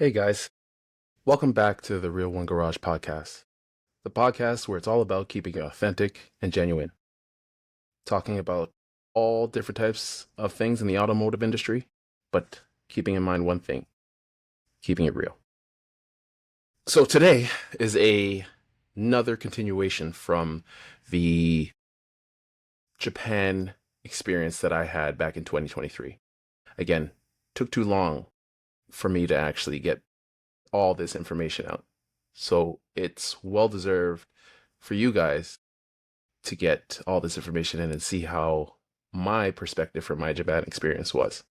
Hey guys, welcome back to the Real One Garage podcast, the podcast where it's all about keeping it authentic and genuine, talking about all different types of things in the automotive industry, but keeping in mind one thing, keeping it real. So today is another continuation from the Japan experience that I had back in 2023. Again, took too long for me to actually get all this information out. So it's well deserved for you guys to get all this information in and see how my perspective from my Japan experience was.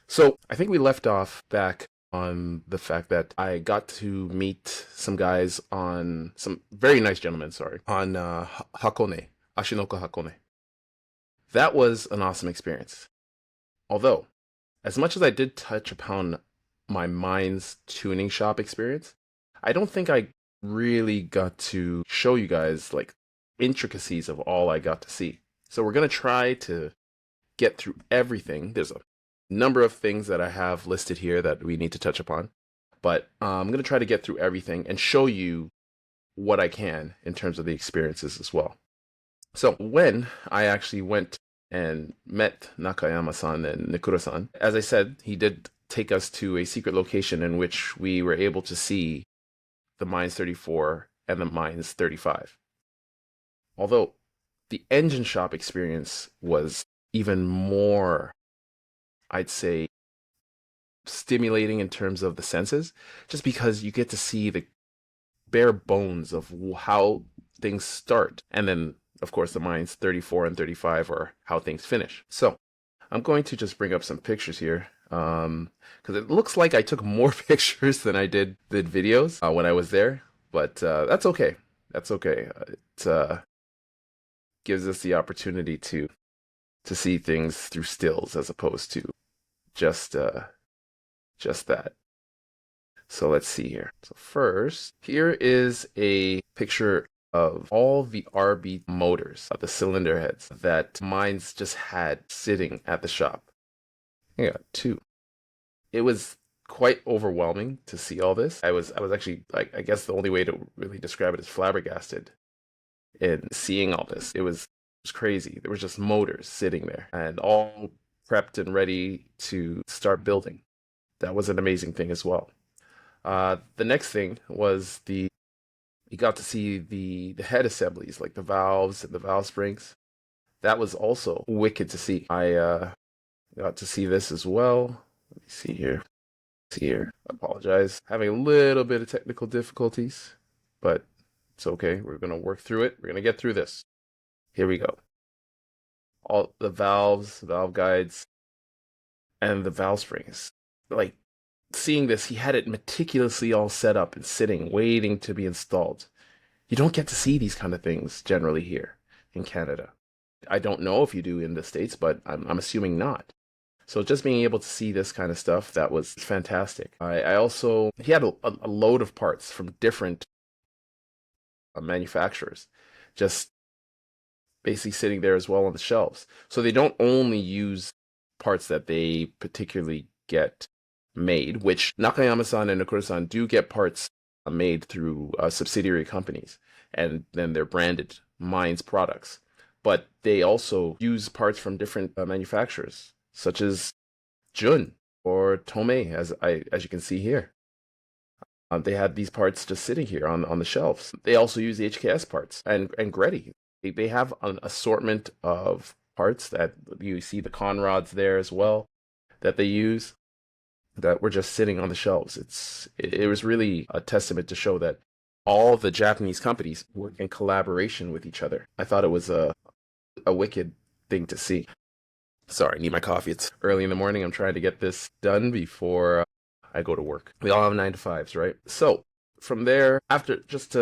So I think we left off back on the fact that I got to meet some guys on some very nice gentlemen, sorry, on Hakone, Ashinoko Hakone. That was an awesome experience. Although, as much as I did touch upon my mind's tuning shop experience, I don't think I really got to show you guys like intricacies of all I got to see. So we're going to try to get through everything. There's a number of things that I have listed here that we need to touch upon, but I'm going to try to get through everything and show you what I can in terms of the experiences as well. So when I actually went and met Nakayama-san and Nikura-san, as I said, he did take us to a secret location in which we were able to see the Mines 34 and the Mines 35. Although the engine shop experience was even more, I'd say, stimulating in terms of the senses, just because you get to see the bare bones of how things start. And then, of course, the Mines 34 and 35 are how things finish. So I'm going to just bring up some pictures here, because it looks like I took more pictures than I did videos when I was there, but that's okay. That's okay. It gives us the opportunity to see things through stills as opposed to just that. So let's see here. So first, here is a picture of all the RB motors, the cylinder heads that Mines just had sitting at the shop. I got two. It was quite overwhelming to see all this. I was actually, like, I guess the only way to really describe it is flabbergasted in seeing all this. It was crazy. There was just motors sitting there and all prepped and ready to start building. That was an amazing thing as well. The next thing was you got to see the head assemblies, like the valves and the valve springs. That was also wicked to see. I got to see this as well. Let me see here. I apologize. Having a little bit of technical difficulties, but it's okay. We're going to work through it. We're going to get through this. Here we go. All the valves, valve guides, and the valve springs. Like, seeing this, he had it meticulously all set up and sitting, waiting to be installed. You don't get to see these kind of things generally here in Canada. I don't know if you do in the States, but I'm assuming not. So just being able to see this kind of stuff, that was fantastic. I also, he had a load of parts from different manufacturers, just basically sitting there as well on the shelves. So they don't only use parts that they particularly get made, which Nakayama-san and Nikura-san do get parts made through subsidiary companies, and then they're branded Mines products. But they also use parts from different manufacturers, such as Jun or Tomei, as you can see here. They had these parts just sitting here on the shelves. They also use the HKS parts and Greddy. They have an assortment of parts that you see the conrods there as well that they use that were just sitting on the shelves. It was really a testament to show that all the Japanese companies work in collaboration with each other. I thought it was a wicked thing to see. Sorry, I need my coffee. It's early in the morning. I'm trying to get this done before I go to work. We all have 9 to 5s, right? So from there, after just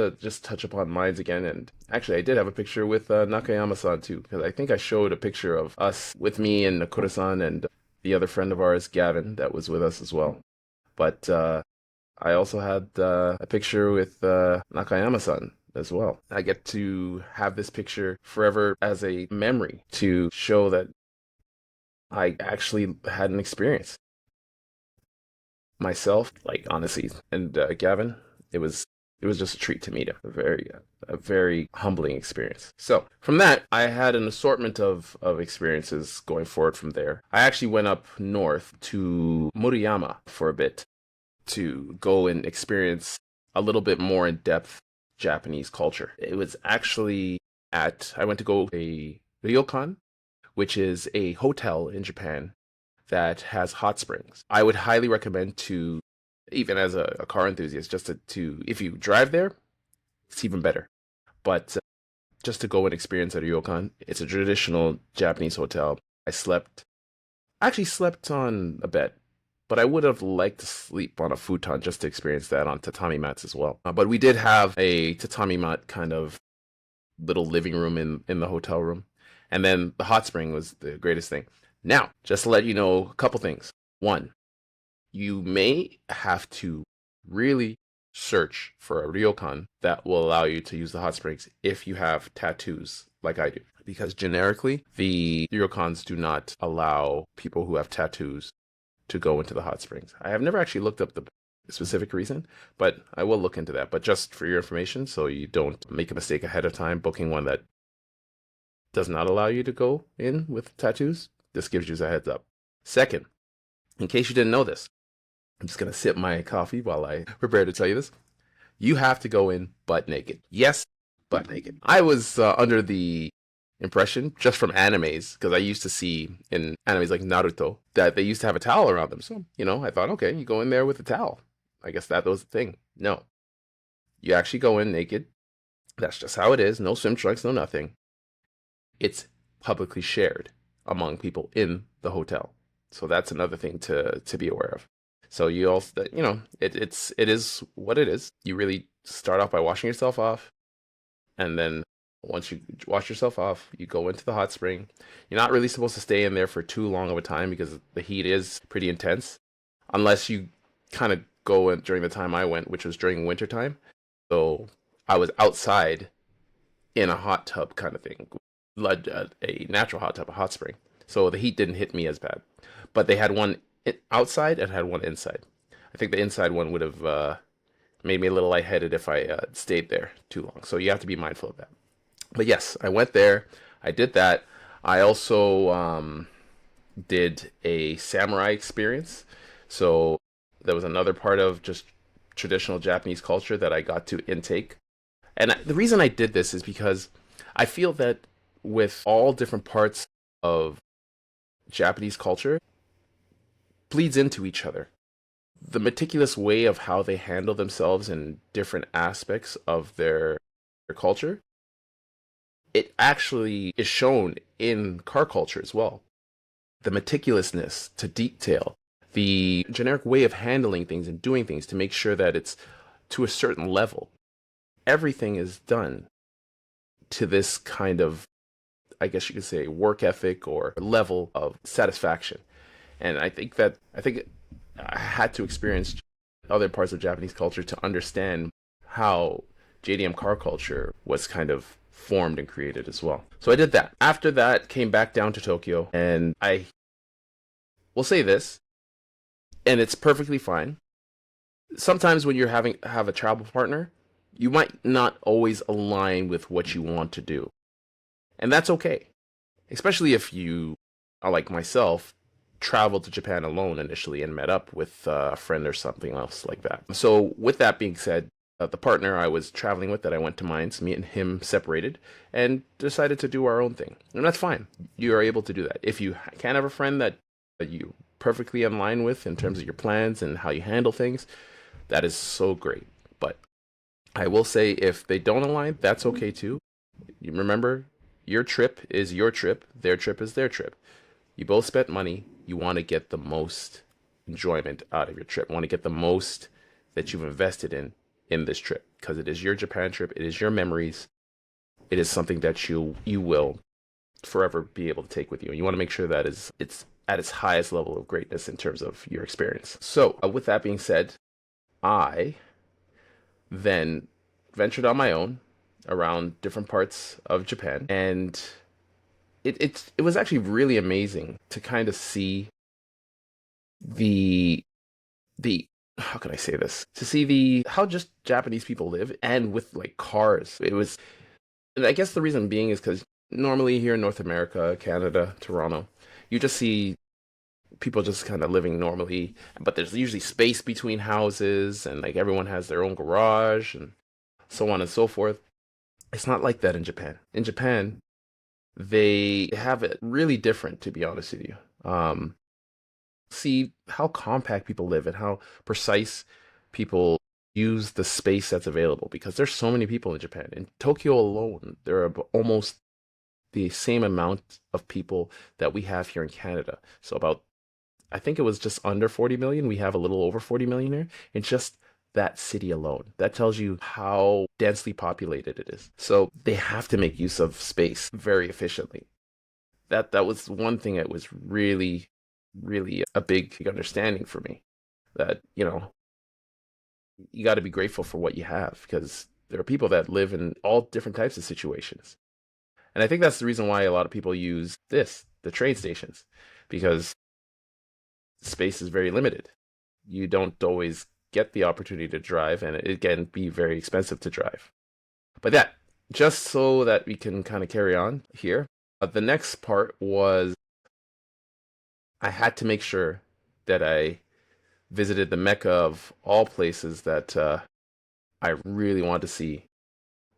touch upon Mines again, and actually I did have a picture with Nakayama-san too, because I think I showed a picture of us with me and Nakura-san and the other friend of ours, Gavin, that was with us as well. But I also had a picture with Nakayama-san as well. I get to have this picture forever as a memory to show that I actually had an experience. myself, like honestly, and Gavin, it was it was just a treat to meet him. A very humbling experience. So from that, I had an assortment of experiences going forward from there. I actually went up north to Murayama for a bit to go and experience a little bit more in depth Japanese culture. It was actually I went to go a ryokan, which is a hotel in Japan that has hot springs. I would highly recommend to, even as a car enthusiast, just to if you drive there, it's even better. But just to go and experience a ryokan, it's a traditional Japanese hotel. I actually slept on a bed, but I would have liked to sleep on a futon just to experience that on tatami mats as well. But we did have a tatami mat kind of little living room in the hotel room. And then the hot spring was the greatest thing. Now, just to let you know a couple things. One, you may have to really search for a ryokan that will allow you to use the hot springs if you have tattoos like I do. Because generically, the ryokans do not allow people who have tattoos to go into the hot springs. I have never actually looked up the specific reason, but I will look into that. But just for your information, so you don't make a mistake ahead of time booking one that does not allow you to go in with tattoos, this gives you a heads up. Second, in case you didn't know this, I'm just going to sip my coffee while I prepare to tell you this. You have to go in butt naked. Yes, butt naked. I was under the impression just from animes, because I used to see in animes like Naruto that they used to have a towel around them. So, I thought, okay, you go in there with a towel. I guess that was the thing. No, you actually go in naked. That's just how it is. No swim trunks, no nothing. It's publicly shared among people in the hotel. So that's another thing to be aware of. So you also, it is what it is. You really start off by washing yourself off, and then once you wash yourself off, you go into the hot spring. You're not really supposed to stay in there for too long of a time because the heat is pretty intense, unless you kind of go in during the time I went, which was during winter time. So I was outside in a hot tub kind of thing, like a natural hot tub, a hot spring. So the heat didn't hit me as bad. But they had one outside and had one inside. I think the inside one would have made me a little lightheaded if I stayed there too long. So you have to be mindful of that. But yes, I went there. I did that. I also did a samurai experience. So there was another part of just traditional Japanese culture that I got to intake. And the reason I did this is because I feel that with all different parts of Japanese culture bleeds into each other. The meticulous way of how they handle themselves in different aspects of their culture, it actually is shown in car culture as well. The meticulousness to detail, the generic way of handling things and doing things to make sure that it's to a certain level. Everything is done to this kind of, I guess you could say, work ethic or level of satisfaction. And I think I had to experience other parts of Japanese culture to understand how JDM car culture was kind of formed and created as well. So I did that. After that, came back down to Tokyo, and I will say this, and it's perfectly fine. Sometimes when you're have a travel partner, you might not always align with what you want to do. And that's okay. Especially if you are like myself, traveled to Japan alone initially and met up with a friend or something else like that. So with that being said, the partner I was traveling with that I went to Mainz, me and him separated and decided to do our own thing. And that's fine. You are able to do that. If you can't have a friend that you perfectly in line with in terms of your plans and how you handle things, that is so great. But I will say if they don't align, that's okay too. You remember, your trip is your trip, their trip is their trip. You both spent money. You want to get the most enjoyment out of your trip. You want to get the most that you've invested in this trip, because it is your Japan trip. It is your memories. It is something that you will forever be able to take with you. And you want to make sure that it's at its highest level of greatness in terms of your experience. So with that being said, I then ventured on my own around different parts of Japan, and it was actually really amazing to kind of see the the how can I say this? To see the how just Japanese people live and with like cars. It was, and I guess the reason being is because normally here in North America, Canada, Toronto, you just see people just kind of living normally, but there's usually space between houses and like everyone has their own garage and so on and so forth. It's not like that in Japan. In Japan, they have it really different, to be honest with you. See how compact people live and how precise people use the space that's available because there's so many people in Japan. In Tokyo alone, there are almost the same amount of people that we have here in Canada. So about, I think it was just under 40 million. We have a little over 40 million here in just that city alone. That tells you how densely populated it is. So they have to make use of space very efficiently. That was one thing that was really a big understanding for me. That, you got to be grateful for what you have because there are people that live in all different types of situations. And I think that's the reason why a lot of people use the train stations, because space is very limited. You don't always get the opportunity to drive, and it can be very expensive to drive. But that, just so that we can kind of carry on here, the next part was I had to make sure that I visited the Mecca of all places that I really wanted to see,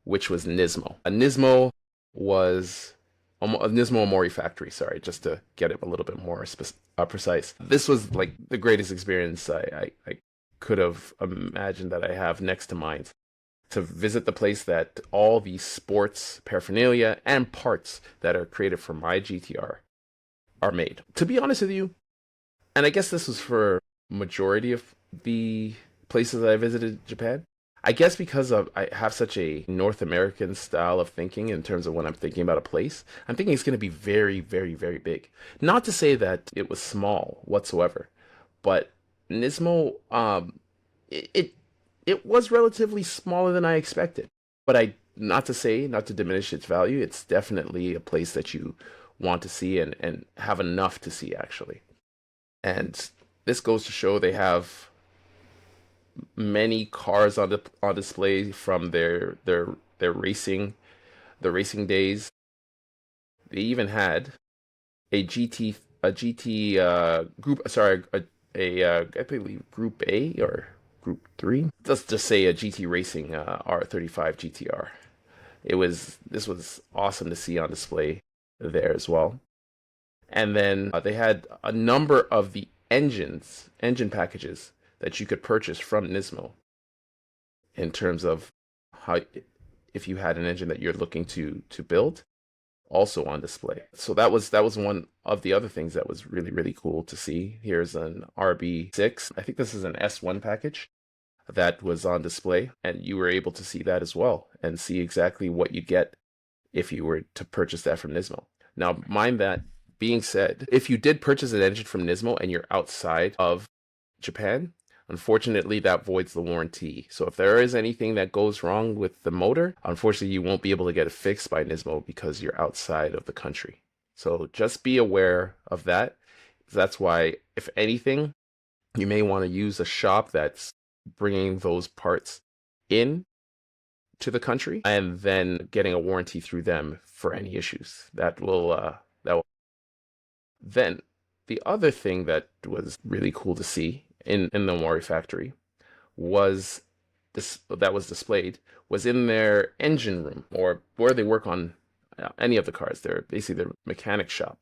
which was Nismo. A Nismo was a Nismo Mori factory. Sorry, just to get it a little bit more precise. This was like the greatest experience I could have imagined that I have next to mine. To visit the place that all the sports paraphernalia and parts that are created for my GTR are made. To be honest with you, and I guess this was for majority of the places that I visited Japan. I guess because of I have such a North American style of thinking in terms of when I'm thinking about a place, I'm thinking it's going to be very big. Not to say that it was small whatsoever, but Nismo, it, it it was relatively smaller than I expected. But not to say, not to diminish its value, it's definitely a place that you want to see and have enough to see actually. And this goes to show they have many cars on display from their racing the racing days. They even had a GT group, sorry, I believe Group A or Group 3. Let's just say a GT Racing R35 GTR. This was awesome to see on display there as well. And then they had a number of the engine packages that you could purchase from Nismo in terms of how, if you had an engine that you're looking to build, also on display. So that was one of the other things that was really cool to see. Here's an RB6. I think this is an S1 package that was on display, and you were able to see that as well and see exactly what you get if you were to purchase that from Nismo. Now, mind that being said, if you did purchase an engine from Nismo and you're outside of Japan, unfortunately, that voids the warranty. So if there is anything that goes wrong with the motor, unfortunately, you won't be able to get it fixed by Nismo because you're outside of the country. So just be aware of that. That's why, if anything, you may want to use a shop that's bringing those parts in to the country and then getting a warranty through them for any issues. That will. Then the other thing that was really cool to see in the Mori factory was this that was displayed was in their engine room, or where they work on any of the cars. They're basically their mechanic shop.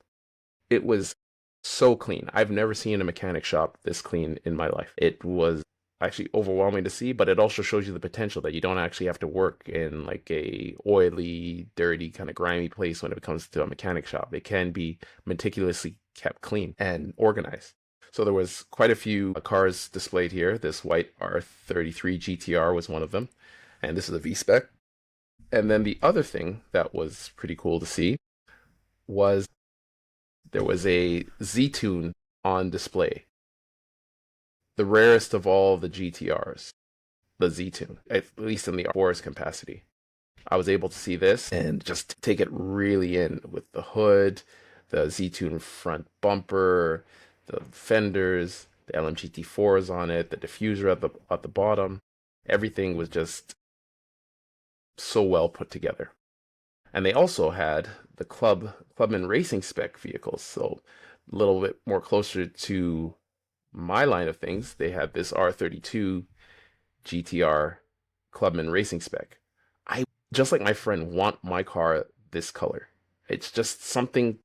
It was so clean. I've never seen a mechanic shop this clean in my life. It was actually overwhelming to see, but it also shows you the potential that you don't actually have to work in like a oily, dirty, kind of grimy place when it comes to a mechanic shop. It can be meticulously kept clean and organized. So there was quite a few cars displayed here. This white R33 GTR was one of them, and this is a V-spec. And then the other thing that was pretty cool to see was there was a Z-Tune on display, the rarest of all the GTRs, the Z-Tune, at least in the forest capacity. I was able to see this and just take it really in with the hood, the Z-Tune front bumper, the fenders. The LMGT4 is on it, the diffuser at the bottom. Everything was just so well put together. And they also had the Clubman racing spec vehicles, so a little bit more closer to my line of things. They had this R32 GTR Clubman racing spec. I, just like my friend, want my car this color. It's just something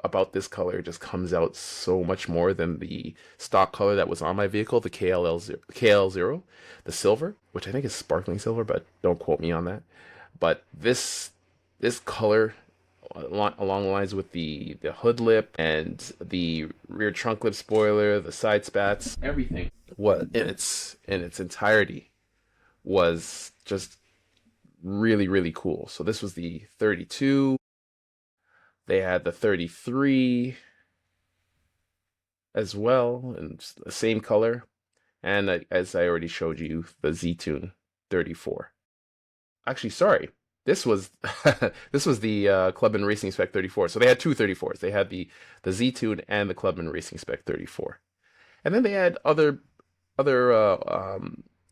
about this color just comes out so much more than the stock color that was on my vehicle, the KL0, the silver, which I think is sparkling silver, but don't quote me on that. But this color along the lines with the hood lip and the rear trunk lip spoiler, the side spats, everything was in its entirety was just really cool. So this was the 32. They had the 33 as well, and the same color. And as I already showed you, the Z-Tune 34. Actually, sorry, this was this was the Clubman Racing Spec 34. So they had two 34s. They had the Z-Tune and the Clubman Racing Spec 34. And then they had other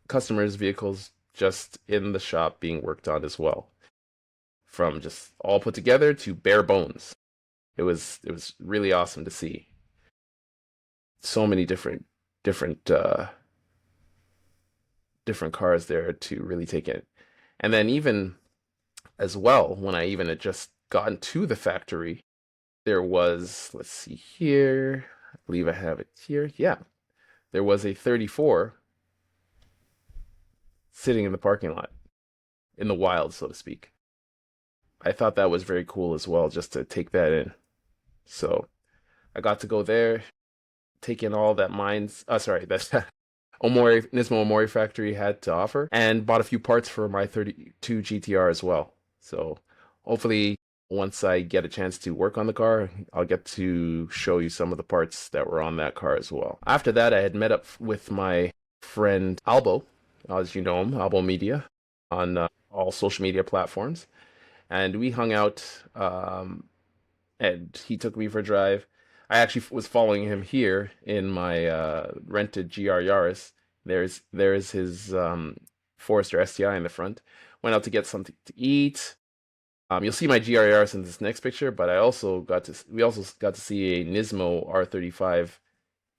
customers' vehicles just in the shop being worked on as well, from just all put together to bare bones. It was really awesome to see so many different different cars there to really take in. And then even as well, when I even had just gotten to the factory, there was, let's see here, I believe I have it here. Yeah, there was a 34 sitting in the parking lot, in the wild, so to speak. I thought that was very cool as well, just to take that in. So I got to go there, take in all that that's Nismo Omori factory had to offer, and bought a few parts for my 32 GTR as well. So hopefully, once I get a chance to work on the car, I'll get to show you some of the parts that were on that car as well. After that, I had met up with my friend Albo, as you know him, Albo Media, on all social media platforms, and we hung out. And he took me for a drive. I actually was following him here in my rented GR Yaris. There's his Forester STI in the front. Went out to get something to eat. You'll see my GR Yaris in this next picture, but we also got to see a Nismo R35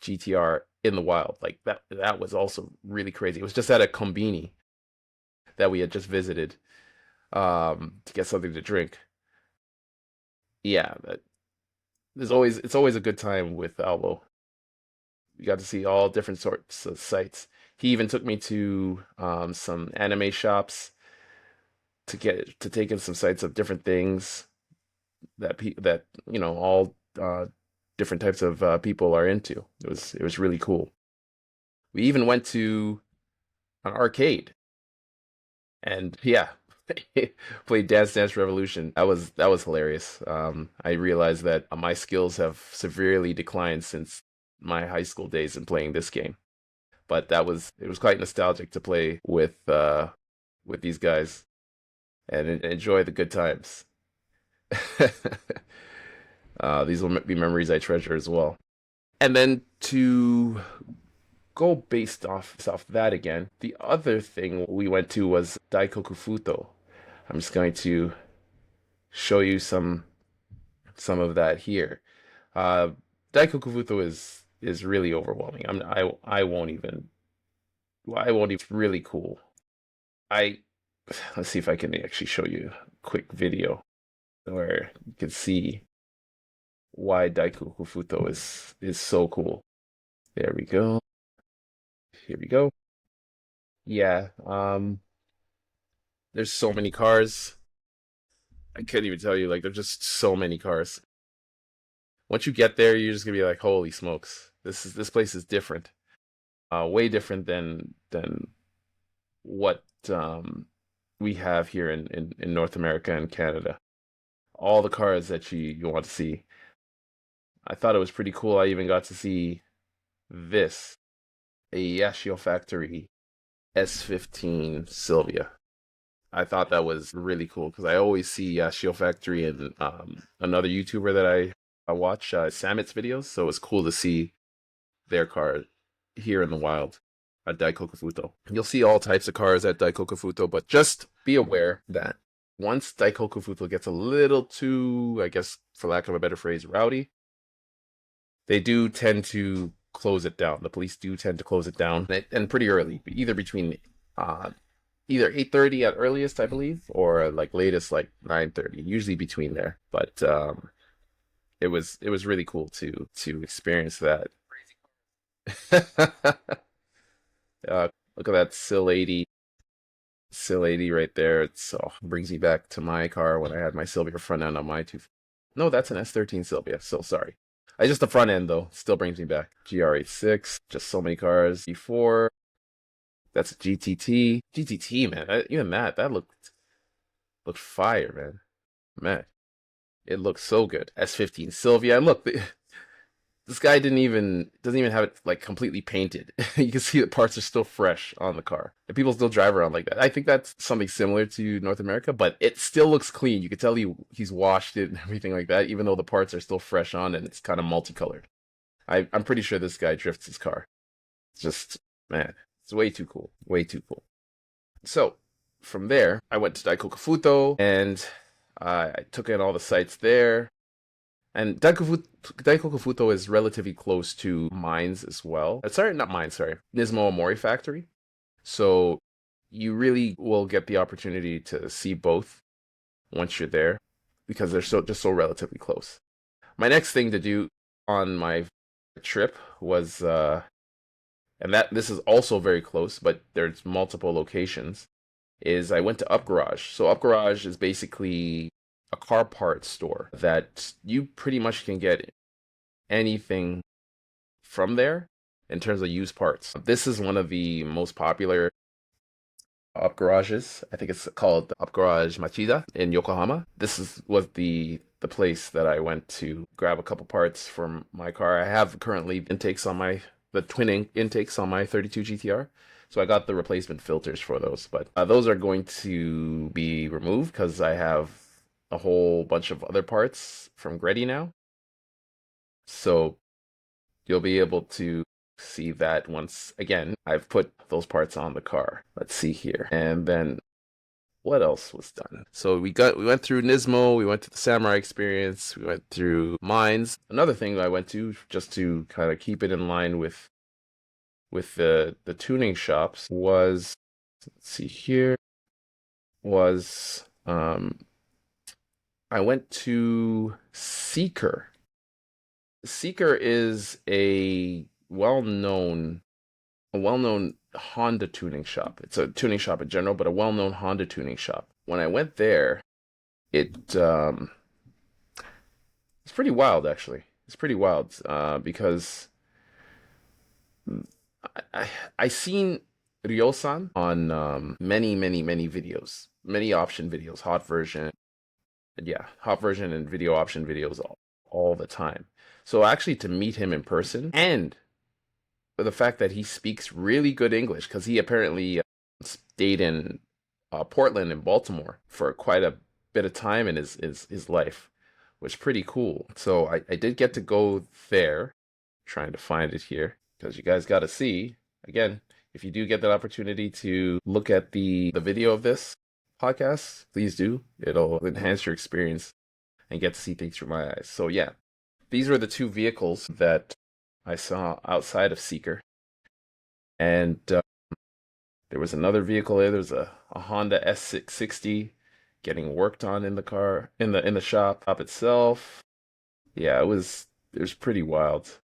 GTR in the wild. Like that was also really crazy. It was just at a Combini that we had just visited to get something to drink. Yeah, it's always a good time with Albo. You got to see all different sorts of sites. He even took me to some anime shops to take in some sights of different things that all different types of people are into. It was really cool. We even went to an arcade, and yeah, played Dance Dance Revolution. That was hilarious. I realized that my skills have severely declined since my high school days in playing this game. But it was quite nostalgic to play with these guys and enjoy the good times. These will be memories I treasure as well. And then to go based off that again, the other thing we went to was Daikoku Futo. I'm just going to show you some of that here. Uh, Daikoku Futo is really overwhelming. I won't even really cool. I Let's see if I can actually show you a quick video where you can see why Daikoku Futo is so cool. There we go. Here we go. Yeah, there's so many cars. I couldn't even tell you, like, there's just so many cars. Once you get there, you're just gonna be like, holy smokes, this place is different. Way different than what we have here in North America and Canada. All the cars that you want to see. I thought it was pretty cool. I even got to see this, a Yashio Factory S15 Sylvia. I thought that was really cool because I always see Yashio Factory and another YouTuber that I watch, Samit's videos. So it's cool to see their car here in the wild at Daikoku Futo. You'll see all types of cars at Daikoku Futo, but just be aware that once Daikoku Futo gets a little too, I guess, for lack of a better phrase, rowdy, they do tend to close it down. The police do tend to close it down, and pretty early, either between uh, either 8:30 at earliest, I believe, or like latest like 9:30, usually between there. But it was really cool to experience that. Look at that Sill 80 right there. It's brings me back to my car when I had my Sylvia front end on my two. No, that's an S13 Sylvia. So sorry. I just the front end though still brings me back. GR86, just so many cars. E4, that's a GTT. GTT, man. Even that looked fire, man. Man, it looks so good. S15 Sylvia. And look, this guy doesn't even have it like completely painted. You can see the parts are still fresh on the car. And people still drive around like that. I think that's something similar to North America, but it still looks clean. You can tell he's washed it and everything like that, even though the parts are still fresh on and it's kind of multicolored. I'm pretty sure this guy drifts his car. It's just, man, it's way too cool. Way too cool. So from there, I went to Daikoku Futo and I took in all the sights there. And Daikoku Futo is relatively close to mines as well. Sorry, not mines, sorry. Nismo Omori factory. So you really will get the opportunity to see both once you're there because they're so relatively close. My next thing to do on my trip was and that this is also very close, but there's multiple locations, is I went to Up Garage. So Up Garage is basically a car parts store that you pretty much can get anything from there in terms of used parts. This is one of the most popular Up Garages. I think it's called Up Garage Machida in Yokohama. Was the place that I went to grab a couple parts from my car. I have currently the twinning intakes on my 32 GTR. So I got the replacement filters for those, but those are going to be removed because I have a whole bunch of other parts from Greddy now. So you'll be able to see that once again I've put those parts on the car. Let's see here. And then what else was done? So we went through Nismo, we went to the Samurai Experience, we went through Mines. Another thing I went to just to kind of keep it in line with the tuning shops was, let's see here, was I went to Seeker. Seeker is a well-known Honda tuning shop. It's a tuning shop in general, but a well-known Honda tuning shop. When I went there, it's pretty wild actually. It's pretty wild because I seen Ryo-san on many videos, many option videos, hot version, hot version and video option videos all the time. So actually to meet him in person and the fact that he speaks really good English, because he apparently stayed in Portland and Baltimore for quite a bit of time in his life, was pretty cool. So I did get to go there, trying to find it here, because you guys got to see, again, if you do get that opportunity to look at the video of this podcast, please do. It'll enhance your experience and get to see things through my eyes. So yeah, these were the two vehicles that I saw outside of Seeker. And there was another vehicle there. There's a Honda S660 getting worked on in the car, in the shop itself. Yeah, it was pretty wild.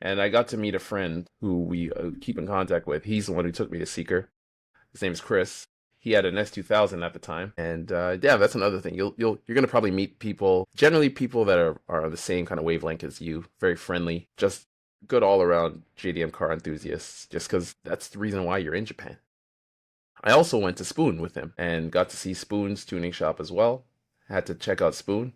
And I got to meet a friend who we keep in contact with. He's the one who took me to Seeker. His name is Chris. He had an S2000 at the time, and yeah, that's another thing. You're gonna probably meet people, generally people that are on the same kind of wavelength as you, very friendly, just good all around JDM car enthusiasts. Just because that's the reason why you're in Japan. I also went to Spoon with him and got to see Spoon's tuning shop as well. Had to check out Spoon.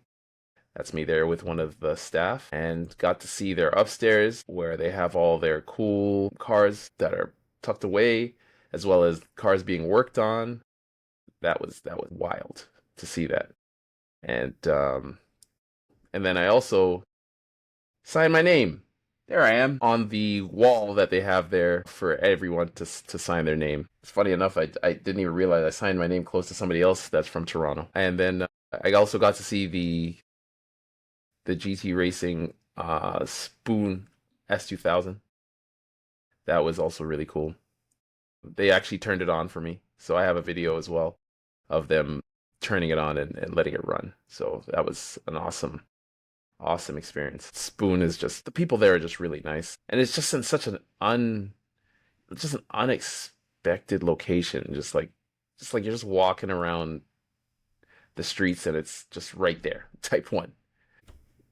That's me there with one of the staff, and got to see their upstairs where they have all their cool cars that are tucked away, as well as cars being worked on. That was wild to see that. And then I also signed my name there I am on the wall that they have there for everyone to sign their name. It's funny enough, I didn't even realize I signed my name close to somebody else that's from Toronto. And then I also got to see the GT Racing Spoon S2000. That was also really cool. They actually turned it on for me, so I have a video as well of them turning it on and letting it run. So that was an awesome experience. Spoon is just the people there are just really nice, and it's just in such just an unexpected location. Just like you're just walking around the streets and it's just right there. Type one.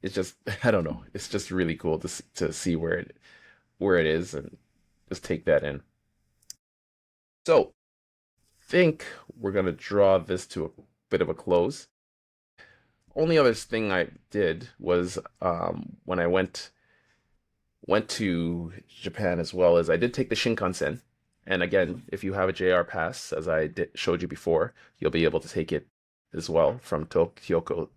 It's just I don't know. It's just really cool to see where it is and just take that in. So think we're gonna draw this to a bit of a close. Only other thing I did was when I went to Japan as well as I did take the Shinkansen. And again, if you have a JR pass, as I showed you before, you'll be able to take it as well from Tokyo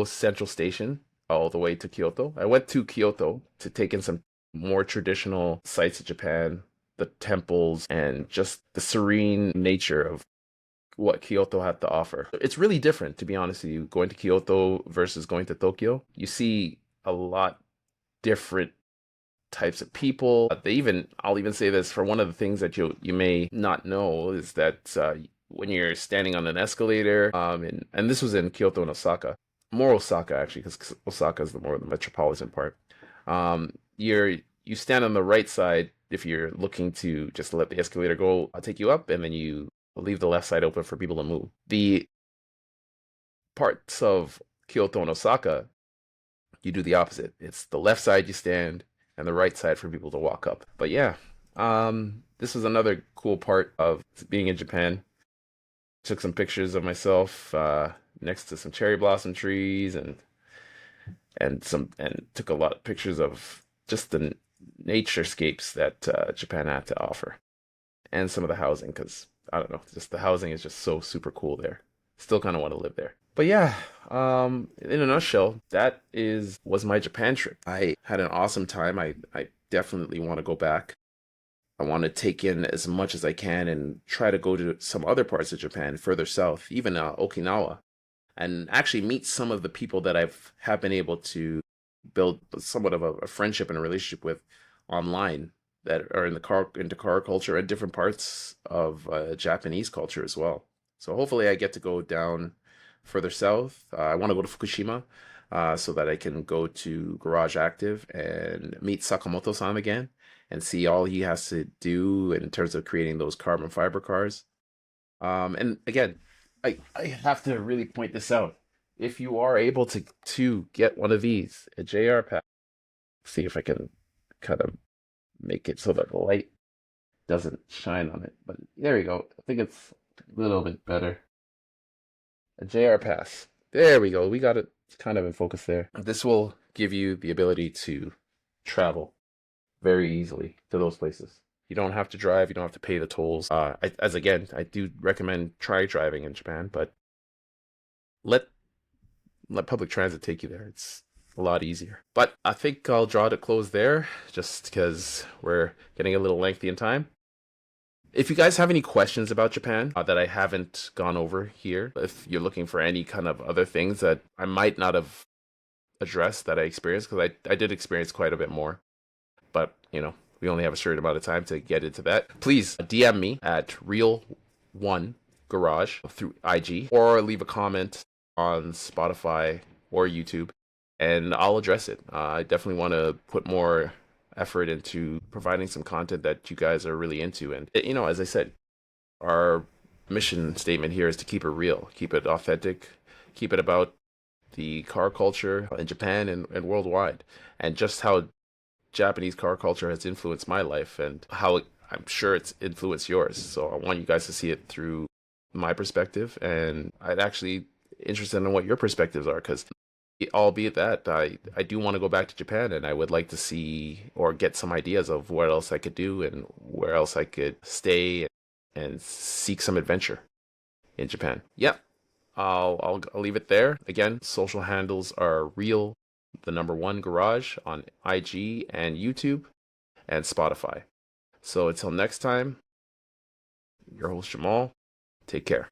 Central Station all the way to Kyoto. I went to Kyoto to take in some more traditional sites of Japan, the temples, and just the serene nature of what Kyoto had to offer. It's really different, to be honest with you, going to Kyoto versus going to Tokyo. You see a lot different types of people. I'll even say this, for one of the things that you may not know is that when you're standing on an escalator, and this was in Kyoto and Osaka, more Osaka actually, because Osaka is the more the metropolitan part. You stand on the right side if you're looking to just let the escalator go, take you up, and then you leave the left side open for people to move. The parts of Kyoto and Osaka, you do the opposite. It's the left side you stand and the right side for people to walk up. But yeah, this was another cool part of being in Japan. Took some pictures of myself next to some cherry blossom trees and took a lot of pictures of just the naturescapes that Japan had to offer, and some of the housing, because I don't know, just the housing is just so super cool there. Still kind of want to live there. But yeah, in a nutshell, was my Japan trip. I had an awesome time. I definitely want to go back. I want to take in as much as I can and try to go to some other parts of Japan further south, even Okinawa, and actually meet some of the people that have been able to build somewhat of a friendship and a relationship with online, that are into car culture and different parts of Japanese culture as well. So hopefully I get to go down further south. I want to go to Fukushima so that I can go to Garage Active and meet Sakamoto-san again and see all he has to do in terms of creating those carbon fiber cars. And again, I have to really point this out. If you are able to get one of these, a JR pack, see if I can kind of make it so that the light doesn't shine on it. But there you go. I think it's a little bit better. A JR pass. There we go. We got it kind of in focus there. This will give you the ability to travel very easily to those places. You don't have to drive. You don't have to pay the tolls. I do recommend try driving in Japan, but let public transit take you there. It's a lot easier. But I think I'll draw to close there, just because we're getting a little lengthy in time. If you guys have any questions about Japan that I haven't gone over here, if you're looking for any kind of other things that I might not have addressed that I experienced, because I did experience quite a bit more, but we only have a certain amount of time to get into that. Please DM me at Real1Garage through IG, or leave a comment on Spotify or YouTube, and I'll address it. I definitely want to put more effort into providing some content that you guys are really into. And, as I said, our mission statement here is to keep it real, keep it authentic, keep it about the car culture in Japan and worldwide, and just how Japanese car culture has influenced my life and how I'm sure it's influenced yours. So I want you guys to see it through my perspective, and I'd actually interested in what your perspectives are, because albeit that I do want to go back to Japan, and I would like to see or get some ideas of what else I could do and where else I could stay and seek some adventure in Japan. Yep. I'll leave it there. Again, social handles are Real the number one garage on IG and YouTube and Spotify. So until next time, your host Jamal, take care.